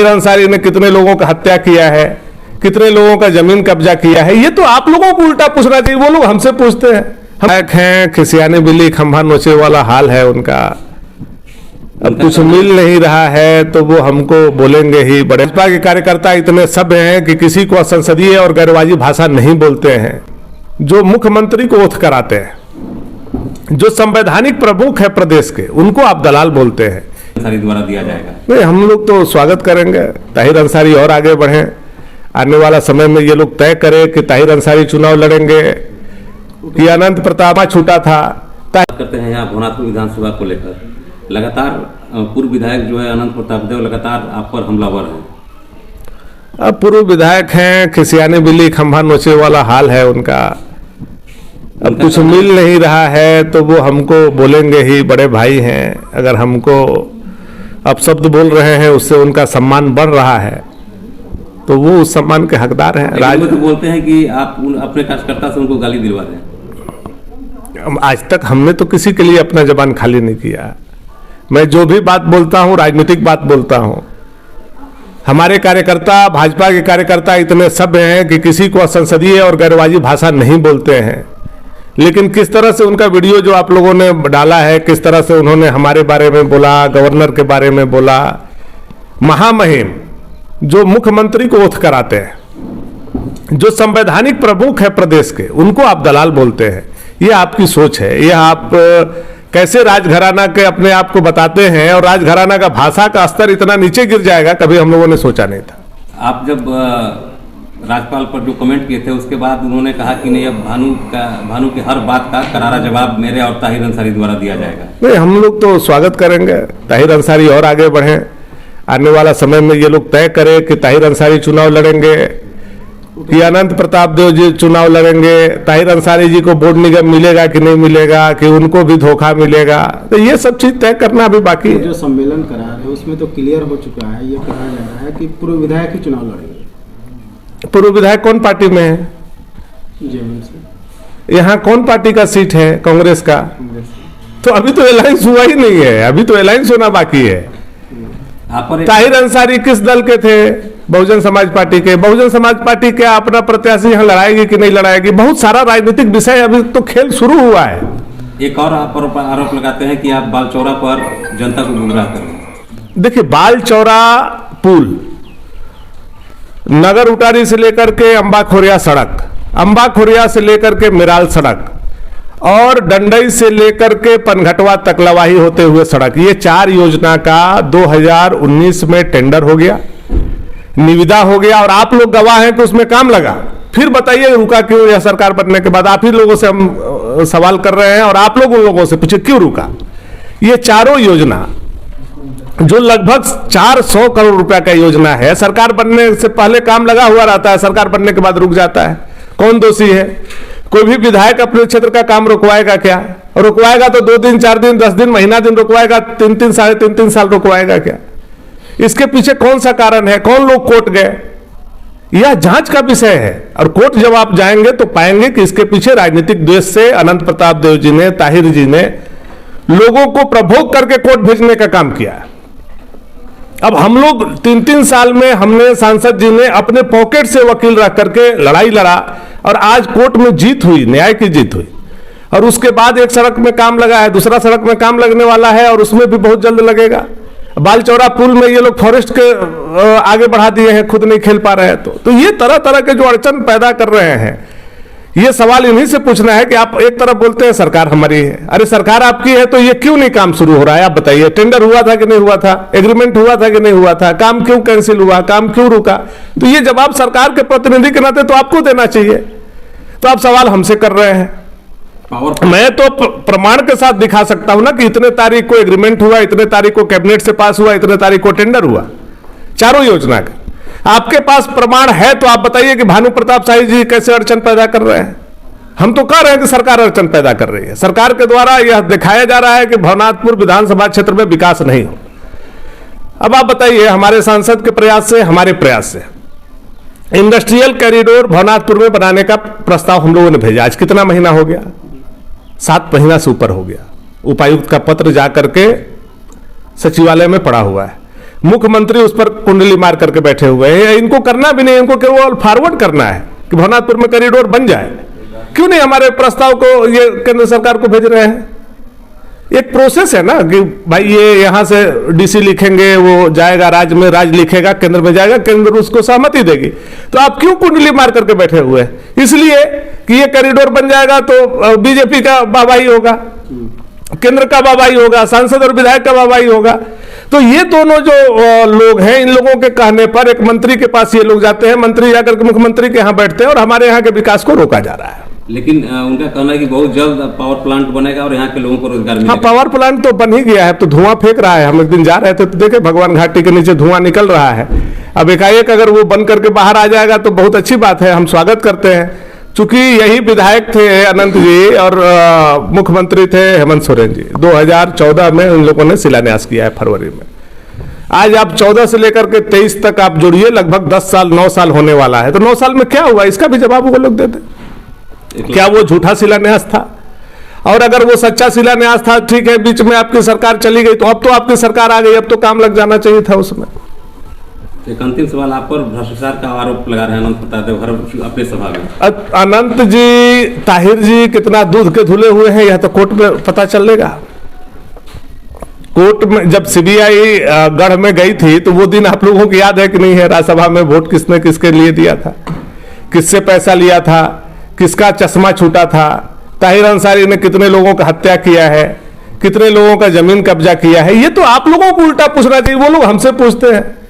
ताहिर अंसारी ने कितने लोगों का हत्या किया है, कितने लोगों का जमीन कब्जा किया है, ये तो आप लोगों को उल्टा पूछना चाहिए। वो लोग हमसे पूछते हैं, हम हैं खिसियाने बिल्ली खंभा नोचे वाला हाल है उनका। अब कुछ मिल नहीं रहा है तो वो हमको बोलेंगे ही। बड़े भाजपा के कार्यकर्ता इतने सभ्य हैं कि किसी को असंसदीय और गैरवाजी भाषा नहीं बोलते हैं। जो मुख्यमंत्री को ओथ कराते हैं, जो संवैधानिक प्रमुख है प्रदेश के, उनको आप दलाल बोलते हैं। अंसारी द्वारा दिया जाएगा? नहीं, हम लोग तो स्वागत करेंगे ताहिर अंसारी और आगे बढ़े। आने वाला समय में ये लोग तय करें कि ताहिर अंसारी चुनाव लड़ेंगे कि अनंत प्रताप छूटा था। करते हैं यहाँ भवनाथपुर विधानसभा को लेकर लगातार पूर्व विधायक जो है अनंत प्रताप देव लगातार आप पर हमलावर हैं। अब पूर्व विधायक हैं, खिसियाने बिल्ली खंभा नोचे वाला हाल है उनका। अब कुछ मिल नहीं रहा है तो वो हमको बोलेंगे ही, बड़े भाई हैं। अगर हमको अपशब्द बोल रहे हैं, उससे उनका सम्मान बढ़ रहा है तो वो उस सम्मान के हकदार हैं। तो बोलते हैं कि आप अपने कार्यकर्ता से उनको गाली दिलवा दें। आज तक हमने तो किसी के लिए अपना जबान खाली नहीं किया। मैं जो भी बात बोलता हूं राजनीतिक बात बोलता हूं। हमारे कार्यकर्ता, भाजपा के कार्यकर्ता इतने सभ्य हैं कि किसी को असंसदीय और गैरवाजी भाषा नहीं बोलते हैं। लेकिन किस तरह से उनका वीडियो जो आप लोगों ने डाला है, किस तरह से उन्होंने हमारे बारे में बोला, गवर्नर के बारे में बोला, महामहिम जो मुख्यमंत्री को ओथ कराते हैं, जो संवैधानिक प्रमुख है प्रदेश के, उनको आप दलाल बोलते हैं। ये आपकी सोच है। ये आप कैसे राजघराना के अपने आप को बताते हैं और राजघराना का भाषा का स्तर इतना नीचे गिर जाएगा, कभी हम लोगों ने सोचा नहीं था। आप जब राज्यपाल पर जो कमेंट किए थे उसके बाद उन्होंने कहा कि नहीं, अब भानु की हर बात का करारा जवाब मेरे और ताहिर अंसारी द्वारा दिया जाएगा। नहीं, हम लोग तो स्वागत करेंगे ताहिर अंसारी और आगे बढ़े। आने वाला समय में ये लोग तय करें कि ताहिर अंसारी चुनाव लड़ेंगे कि अनंत प्रताप देव जी चुनाव लड़ेंगे, ताहिर अंसारी जी को बोर्ड निगम मिलेगा कि नहीं मिलेगा, कि उनको भी धोखा मिलेगा, तो ये सब चीज तय करना अभी बाकी है। जो सम्मेलन करा रहे हैं उसमें तो क्लियर हो चुका है, ये कहा जा रहा है कि पूर्व विधायक ही चुनाव लड़ेंगे। पूर्व विधायक कौन पार्टी में है? यहाँ कौन पार्टी का सीट है? कांग्रेस का। तो अभी तो अलायंस हुआ ही नहीं है, अभी तो अलायंस होना बाकी है। ताहिर अंसारी किस दल के थे? बहुजन समाज पार्टी के। बहुजन समाज पार्टी क्या अपना प्रत्याशी यहाँ लड़ाएगी कि नहीं लड़ाएगी? बहुत सारा राजनीतिक विषय, अभी तो खेल शुरू हुआ है। एक और आरोप लगाते हैं कि आप बालचौरा पर जनता को गुमराह कर रहे हैं। देखिए, बालचौरा पुल, नगर उटारी से लेकर के अंबा खोरिया सड़क, अंबा खोरिया से लेकर के मिराल सड़क और डंडई से लेकर के पनघटवा तक लवाही होते हुए सड़क, ये 4 योजना का 2019 में टेंडर हो गया, निविदा हो गया और आप लोग गवाह हैं कि उसमें काम लगा। फिर बताइए रुका क्यों? यह सरकार बनने के बाद आप ही लोगों से हम सवाल कर रहे हैं और आप लोग उन लोगों से पूछे क्यों रुका। ये चारों योजना जो लगभग 400 करोड़ रुपया का योजना है, सरकार बनने से पहले काम लगा हुआ रहता है, सरकार बनने के बाद रुक जाता है। कौन दोषी है? कोई भी विधायक अपने क्षेत्र का काम रुकवाएगा क्या? रुकवाएगा तो 2 दिन, 4 दिन, 10 दिन, महीना दिन रुकवाएगा, 3-3, साढ़े 3 साल रुकवाएगा क्या? इसके पीछे कौन सा कारण है? कौन लोग कोर्ट गए? यह जांच का विषय है और कोर्ट जब आप जाएंगे तो पाएंगे कि इसके पीछे राजनीतिक द्वेष से अनंत प्रताप देव जी ने, ताहिर जी ने लोगों को प्रभोग करके कोर्ट भेजने का काम किया। अब हम लोग 3-3 साल में हमने, सांसद जी ने अपने पॉकेट से वकील रख करके लड़ाई लड़ा और आज कोर्ट में जीत हुई, न्याय की जीत हुई। और उसके बाद एक सड़क में काम लगा है, दूसरा सड़क में काम लगने वाला है और उसमें भी बहुत जल्द लगेगा। बालचौरा पुल में ये लोग फॉरेस्ट के आगे बढ़ा दिए हैं, खुद नहीं खेल पा रहे हैं। तो ये तरह तरह के जो अड़चन पैदा कर रहे हैं, ये सवाल इन्हीं से पूछना है कि आप एक तरफ बोलते हैं सरकार हमारी है, अरे सरकार आपकी है तो ये क्यों नहीं काम शुरू हो रहा है? आप बताइए, टेंडर हुआ था कि नहीं हुआ था? एग्रीमेंट हुआ था कि नहीं हुआ था? काम क्यों कैंसिल हुआ? काम क्यों रुका? तो ये जवाब सरकार के प्रतिनिधि के नाते तो आपको देना चाहिए। तो आप सवाल हमसे कर रहे हैं। मैं तो प्रमाण के साथ दिखा सकता हूं ना कि इतने तारीख को एग्रीमेंट हुआ, इतने तारीख को कैबिनेट से पास हुआ, इतने तारीख को टेंडर हुआ, चारों योजना का। आपके पास प्रमाण है तो आप बताइए कि भानु प्रताप शाही जी कैसे अड़चन पैदा कर रहे हैं। हम तो कह रहे हैं कि सरकार अड़चन पैदा कर रही है। सरकार के द्वारा यह दिखाया जा रहा है कि भवनाथपुर विधानसभा क्षेत्र में विकास नहीं हो। अब आप बताइए, हमारे सांसद के प्रयास से, हमारे प्रयास से इंडस्ट्रियल कॉरिडोर भवनाथपुर में बनाने का प्रस्ताव हम लोगों ने भेजा। आज कितना महीना हो गया? 7 महीना से ऊपर हो गया। उपायुक्त का पत्र जाकर के सचिवालय में पड़ा हुआ है। मुख्यमंत्री उस पर कुंडली मार करके बैठे हुए हैं। इनको करना भी नहीं, इनको केवल फॉरवर्ड करना है कि भवनाथपुर में कॉरिडोर बन जाए। क्यों नहीं हमारे प्रस्ताव को ये केंद्र सरकार को भेज रहे हैं? एक प्रोसेस है ना कि भाई ये यहाँ से डीसी लिखेंगे, वो जाएगा राज्य में, राज्य लिखेगा केंद्र में जाएगा, केंद्र उसको सहमति देगी। तो आप क्यों कुंडली मार करके बैठे हुए हैं? इसलिए कि ये कॉरिडोर बन जाएगा तो बीजेपी का वाहवाही होगा, केंद्र का वाहवाही होगा, सांसद और विधायक का वाहवाही होगा। तो ये दोनों जो लोग हैं, इन लोगों के कहने पर एक मंत्री के पास ये लोग जाते हैं, मंत्री जाकर के मुख्यमंत्री के यहाँ बैठते हैं और हमारे यहाँ के विकास को रोका जा रहा है। लेकिन उनका कहना है कि बहुत जल्द पावर प्लांट बनेगा और यहाँ के लोगों को रोजगार हाँ, मिलेगा। पावर प्लांट तो बन ही गया है, तो धुआं फेंक रहा है। हम एक दिन जा रहे थे तो देखे भगवान घाटी के नीचे धुआं निकल रहा है। अब एकाएक अगर वो बन करके बाहर आ जाएगा तो बहुत अच्छी बात है, हम स्वागत करते हैं। चूंकि यही विधायक थे अनंत जी और मुख्यमंत्री थे हेमंत सोरेन जी। 2014 में उन लोगों ने शिलान्यास किया है फरवरी में। आज आप 14 से लेकर के 23 तक आप जोड़िए, लगभग 10 साल 9 साल होने वाला है। तो 9 साल में क्या हुआ, इसका भी जवाब वो लोग देते। क्या वो झूठा शिलान्यास था? और अगर वो सच्चा शिलान्यास था, ठीक है, बीच में आपकी सरकार चली गई, तो अब तो आपकी सरकार आ गई, अब तो काम लग जाना चाहिए था उसमें। एक अंतिम सवाल, आप पर भ्रष्टाचार का आरोप लगा रहे हैं अनंत प्रताप देवघर अपने सभा में। अनंत जी, ताहिर जी कितना दूध के धुले हुए हैं यह तो कोर्ट में पता चलेगा। कोर्ट में जब सीबीआई गढ़ में गई थी तो वो दिन आप लोगों को याद है कि नहीं है? राज्यसभा में वोट किसने किसके लिए दिया था, किससे पैसा लिया था, किसका चश्मा छूटा था, ताहिर अंसारी ने कितने लोगों का हत्या किया है, कितने लोगों का जमीन कब्जा किया है। ये तो आप लोगों को उल्टा पूछना चाहिए, वो लोग हमसे पूछते हैं।